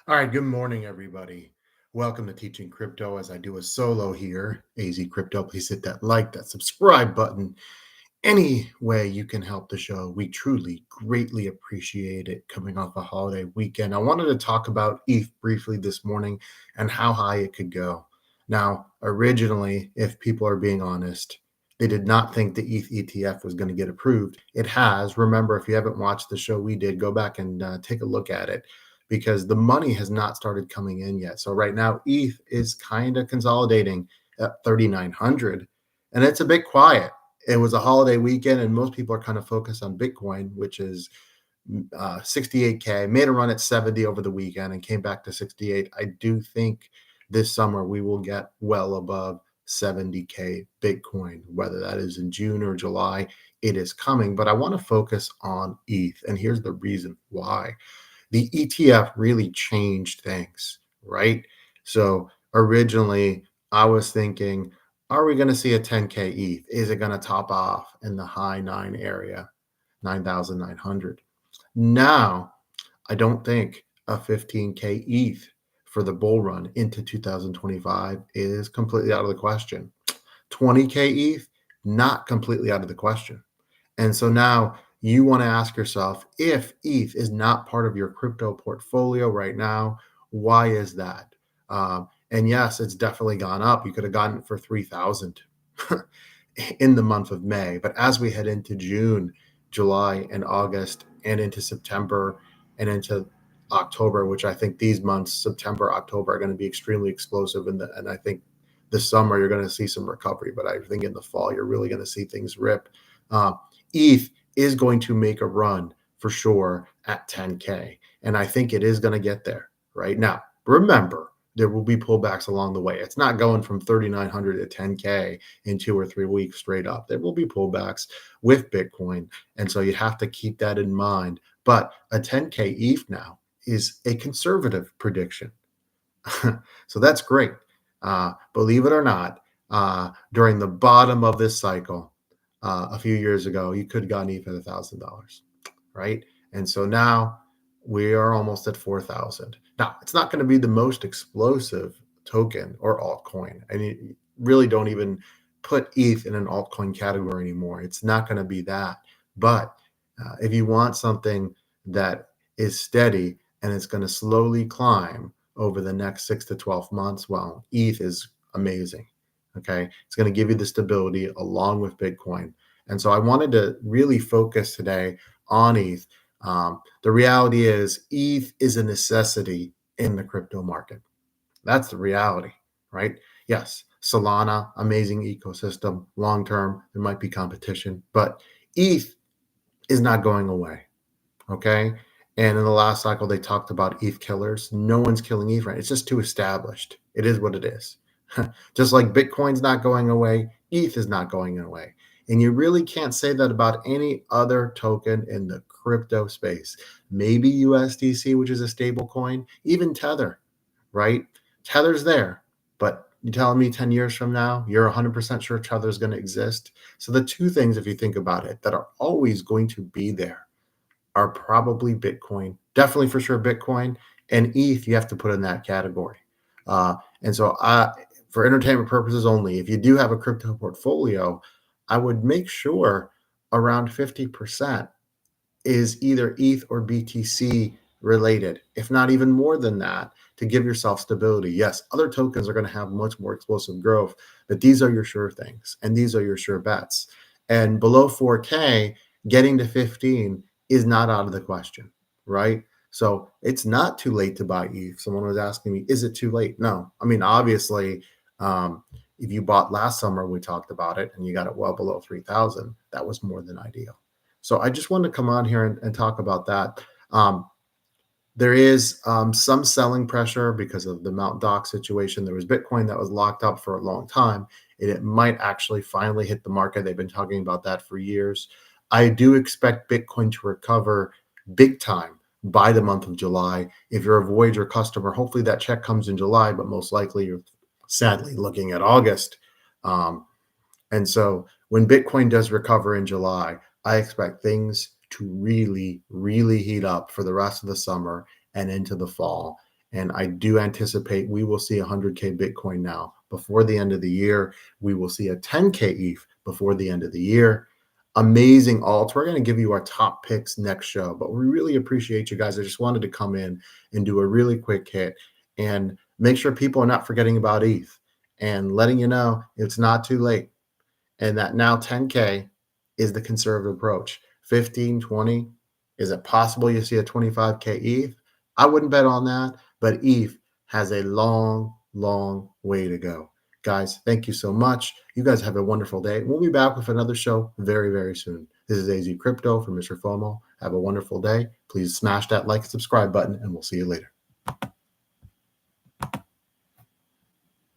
All right, good morning, everybody. Welcome to Teaching Crypto as I do a solo here. AZ Crypto, please hit that like, that subscribe button. Any way you can help the show, we truly greatly appreciate it coming off a holiday weekend. I wanted to talk about ETH briefly this morning and how high it could go. Now, originally, if people are being honest, they did not think the ETH ETF was going to get approved. It has. Remember, if you haven't watched the show we did, go back and take a look at it because the money has not started coming in yet. So right now, ETH is kind of consolidating at 3,900, and it's a bit quiet. It was a holiday weekend, and most people are kind of focused on Bitcoin, which is 68K, made a run at 70 over the weekend and came back to 68. I do think this summer we will get well above 70K Bitcoin, whether that is in June or July. It is coming, but I want to focus on ETH, and here's the reason why. The ETF really changed things, right? So originally, I was thinking, are we going to see a 10K ETH? Is it going to top off in the high 9 area, 9,900? Now, I don't think a 15K ETH for the bull run into 2025 is completely out of the question. 20K ETH, not completely out of the question. And so now you want to ask yourself, if ETH is not part of your crypto portfolio right now, why is that? And yes, it's definitely gone up. You could have gotten it for 3,000 in the month of May. But as we head into June, July, and August, and into September and into October, which I think these months, September, October, are going to be extremely explosive. And I think this summer you're going to see some recovery. But I think in the fall, you're really going to see things rip. ETH is going to make a run for sure at 10K. And I think it is going to get there right now. Remember, there will be pullbacks along the way. It's not going from 3,900 to 10K in 2 or 3 weeks straight up. There will be pullbacks with Bitcoin. And so you have to keep that in mind. But a 10K ETH now is a conservative prediction. So that's great. Believe it or not, during the bottom of this cycle, a few years ago, you could have gotten ETH at $1,000, right? And so now we are almost at 4,000. Now, it's not going to be the most explosive token or altcoin. And you really don't even put ETH in an altcoin category anymore. It's not going to be that. But if you want something that is steady and it's going to slowly climb over the next 6 to 12 months, well, ETH is amazing. Okay, it's going to give you the stability along with Bitcoin. And so I wanted to really focus today on ETH. The reality is ETH is a necessity in the crypto market. That's the reality, right? Yes, Solana, amazing ecosystem. Long term, there might be competition, but ETH is not going away. Okay. And in the last cycle, they talked about ETH killers. No one's killing ETH, right? It's just too established. It is what it is. Just like Bitcoin's not going away, ETH is not going away. And you really can't say that about any other token in the crypto space. Maybe USDC, which is a stable coin, even Tether, right? Tether's there, but you telling me 10 years from now, you're 100% sure Tether's going to exist? So the two things, if you think about it, that are always going to be there are probably Bitcoin, definitely for sure Bitcoin, and ETH you have to put in that category. And so for entertainment purposes only, if you do have a crypto portfolio, I would make sure around 50% is either ETH or BTC related, if not even more than that, to give yourself stability. Yes, other tokens are going to have much more explosive growth, but these are your sure things, and these are your sure bets. And below 4K, getting to 15 is not out of the question, right? So it's not too late to buy ETH. Someone was asking me, is it too late? No. I mean, obviously, if you bought last summer, we talked about it, and you got it well below 3,000, that was more than ideal. So I just wanted to come on here and talk about that. There is some selling pressure because of the Mt. Gox situation. There was Bitcoin that was locked up for a long time, and it might actually finally hit the market. They've been talking about that for years. I do expect Bitcoin to recover big time by the month of July. If you're a Voyager customer, hopefully that check comes in July, but most likely you're sadly looking at August. And so when Bitcoin does recover in July, I expect things to really, really heat up for the rest of the summer and into the fall. And I do anticipate we will see 100K Bitcoin now before the end of the year. We will see a 10K ETH before the end of the year. Amazing alts. We're going to give you our top picks next show, but we really appreciate you guys. I just wanted to come in and do a really quick hit and make sure people are not forgetting about ETH and letting you know it's not too late. And that now 10K is the conservative approach. 15, 20, is it possible you see a 25K ETH? I wouldn't bet on that, but ETH has a long, long way to go. Guys, thank you so much. You guys have a wonderful day. We'll be back with another show very, very soon. This is AZ Crypto from Mr. FOMO. Have a wonderful day. Please smash that like and subscribe button, and we'll see you later.